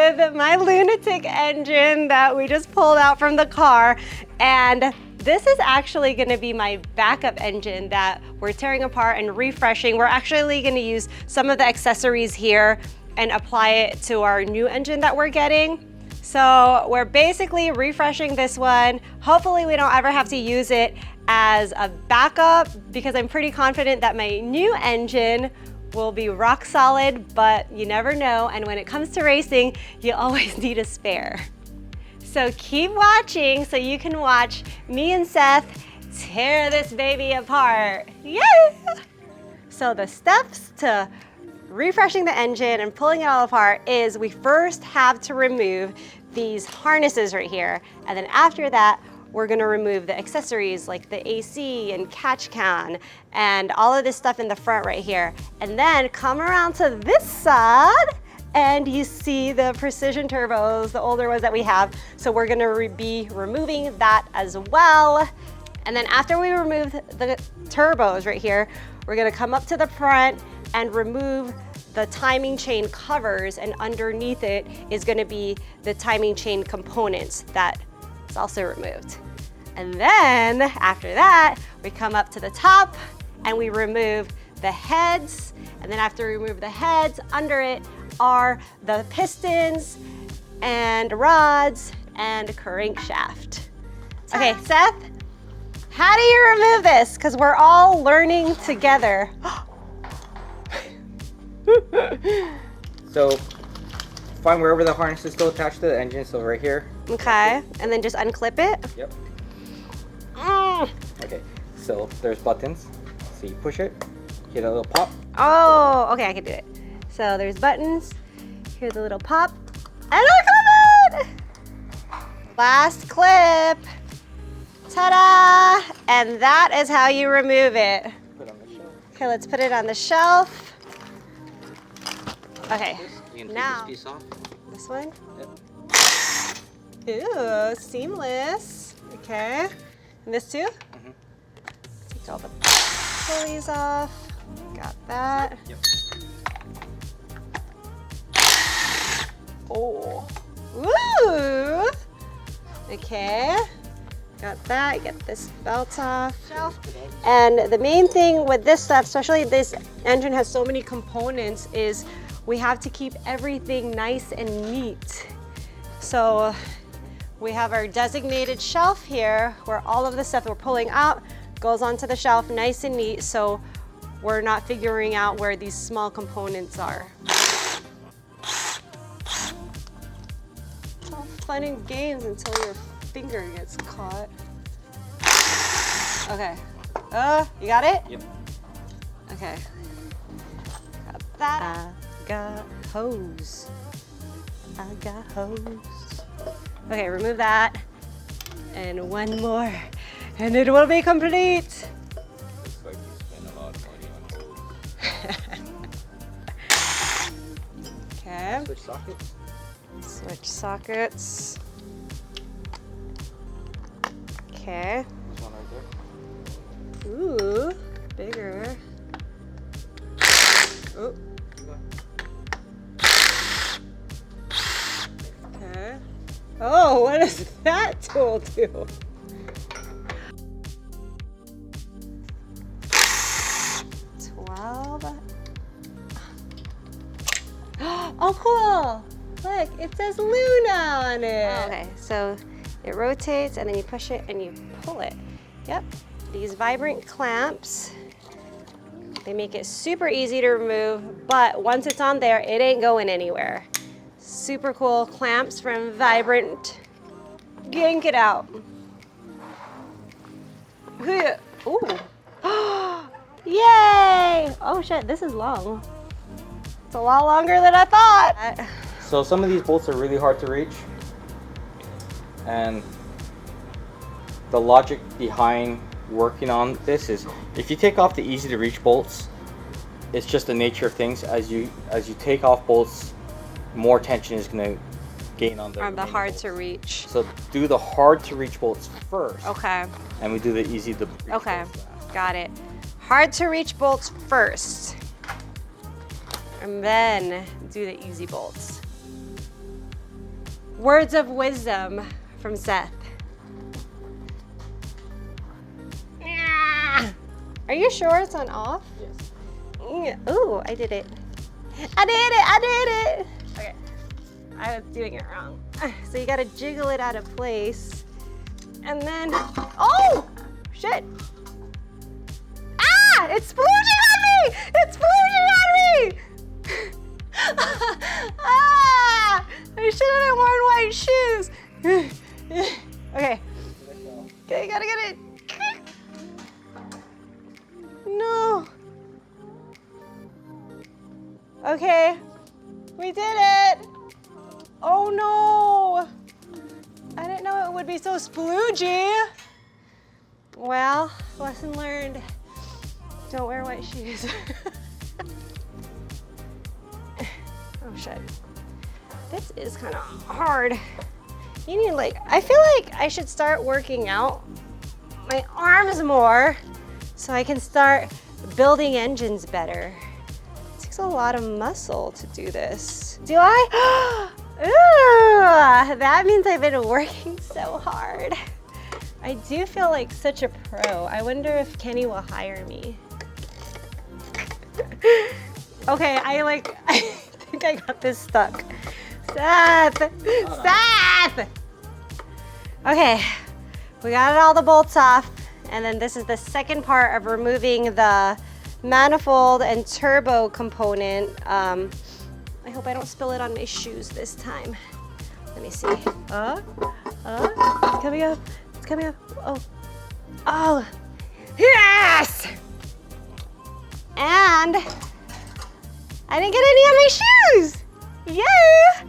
with my lunatic engine that we just pulled out from the car. And this is actually gonna be my backup engine that we're tearing apart and refreshing. We're actually gonna use some of the accessories here and apply it to our new engine that we're getting. So we're basically refreshing this one. Hopefully we don't ever have to use it as a backup because I'm pretty confident that my new engine will be rock solid, but you never know. And when it comes to racing, you always need a spare. So keep watching so you can watch me and Seth tear this baby apart. Yeah! So the steps to refreshing the engine and pulling it all apart is we first have to remove these harnesses right here. And then after that, we're gonna remove the accessories like the AC and catch can and all of this stuff in the front right here. And then come around to this side and you see the precision turbos, the older ones that we have. So we're gonna be removing that as well. And then after we remove the turbos right here, we're gonna come up to the front and remove the timing chain covers, and underneath it is gonna be the timing chain components that is also removed. And then after that, we come up to the top and we remove the heads. And then after we remove the heads, under it are the pistons and rods and crankshaft. Okay, Seth, how do you remove this? Because we're all learning together. So find wherever the harness is still attached to the engine, so right here. Okay, and then just unclip it. Yep. Mm. Okay, so there's buttons. So you push it, get a little pop. Oh, okay, I can do it. So there's buttons, here's a little pop, and unclip it! Last clip. Ta-da! And that is how you remove it. Put it on the shelf. Okay, let's put it on the shelf. Okay, You can now, take this piece off. this one? Yep. Ooh, seamless. Okay, and this too? Mhm. Take all the pulleys off. Got that. Yep. Oh, ooh. Okay, got that. Get this belt off. And the main thing with this stuff, especially this engine has so many components, is we have to keep everything nice and neat. So we have our designated shelf here where all of the stuff we're pulling out goes onto the shelf nice and neat, so we're not figuring out where these small components are. It's all fun and games until your finger gets caught. Okay. You got it? Yep. Okay. Got that. I got hose. I got hose. Okay, remove that. And one more. And it will be complete. Looks like you spent a lot of money on hose. Okay. Switch sockets. Switch sockets. Okay. There's one right there. Ooh, bigger. Oh. Okay. Oh, what does that tool do? Oh, cool. Look, it says Luna on it. Okay, so it rotates and then you push it and you pull it. Yep, these vibrant clamps, they make it super easy to remove, but once it's on there, it ain't going anywhere. Super cool clamps from Vibrant. Yank it out. Ooh. Yay! Oh shit, this is long. It's a lot longer than I thought. So some of these bolts are really hard to reach, and the logic behind working on this is if you take off the easy to reach bolts, it's just the nature of things. As you take off bolts, more tension is going to gain on the hard to reach. So do the hard to reach bolts first. Okay. And we do the easy to reach Okay, bolts last. got it. Hard to reach bolts first, and then do the easy bolts. words of wisdom from Seth. Are you sure it's on off? Yes. Ooh, I did it. I did it. Okay, I was doing it wrong. So you gotta jiggle it out of place. And then, oh, shit. Ah, it's splooging on me. It's splooging on me. Ah, I should have worn white shoes. Okay, gotta get it. No. Okay, we did it. Oh no. I didn't know it would be so sploogey. Well, lesson learned. Don't wear white shoes. Oh shit. This is kind of hard. You need I feel like I should start working out my arms more so I can start building engines better. It takes a lot of muscle to do this. Do I? Ooh, that means I've been working so hard. I do feel like such a pro. I wonder if Kenny will hire me. Okay, I think I got this stuck. Seth! Seth! Okay, we got all the bolts off, and then this is the second part of removing the manifold and turbo component. I hope I don't spill it on my shoes this time. Let me see. It's coming up. It's coming up. Oh, yes! And I didn't get any on my shoes. Yay!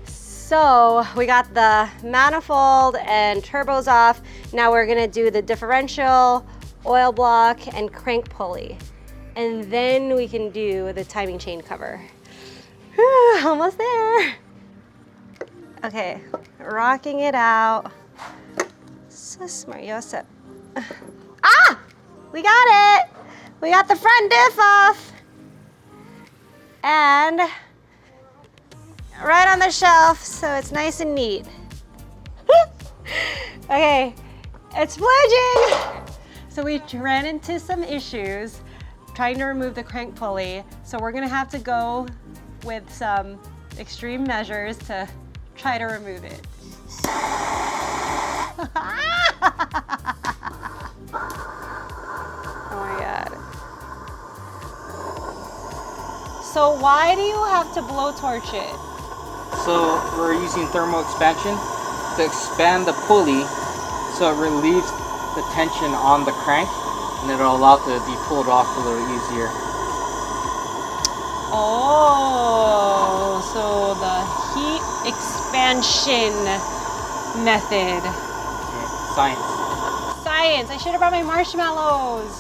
So we got the manifold and turbos off. Now we're gonna do the differential, oil block, and crank pulley. And then we can do the timing chain cover. Whew, almost there. Okay, rocking it out. So smart, yo, what's up? Ah, we got it. We got the front diff off. And right on the shelf, so it's nice and neat. Okay, it's splooging. So we ran into some issues trying to remove the crank pulley. So we're gonna have to go with some extreme measures to try to remove it. Oh my God. So why do you have to blowtorch it? So we're using thermal expansion to expand the pulley so it relieves the tension on the crank and it'll allow it to be pulled off a little easier. Oh, so the heat expansion method. Yeah, science. Science, I should have brought my marshmallows.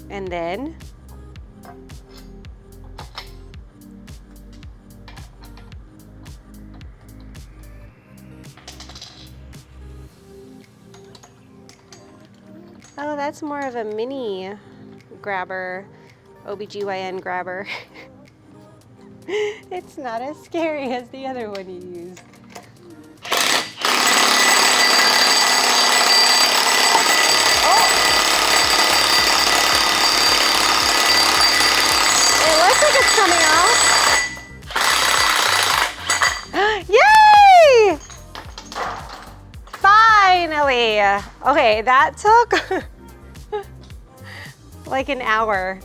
And then oh, that's more of a mini grabber, OBGYN grabber. It's not as scary as the other one you used. It's coming off. Yay! Finally. Okay, that took like an hour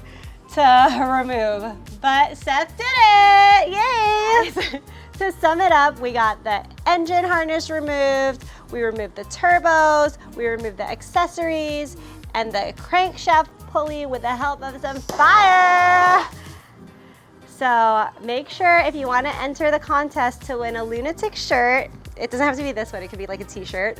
to remove, but Seth did it. Yay! To sum it up, we got the engine harness removed, we removed the turbos, we removed the accessories, and the crankshaft pulley with the help of some fire. So make sure if you want to enter the contest to win a lunatic shirt, it doesn't have to be this one, it could be like a t-shirt,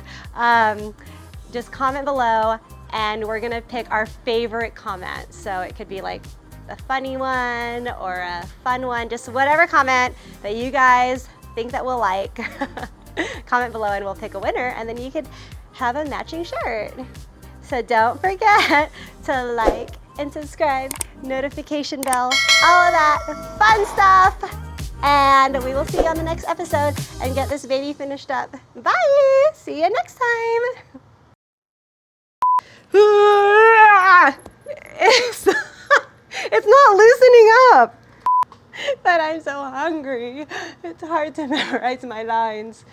just comment below and we're gonna pick our favorite comment. So it could be like a funny one or a fun one, just whatever comment that you guys think that we'll like. Comment below and we'll pick a winner and then you could have a matching shirt. So don't forget to like and subscribe. notification bell, all of that fun stuff. And we will see you on the next episode and get this baby finished up. Bye! See you next time. It's not loosening up. But I'm so hungry. It's hard to memorize my lines.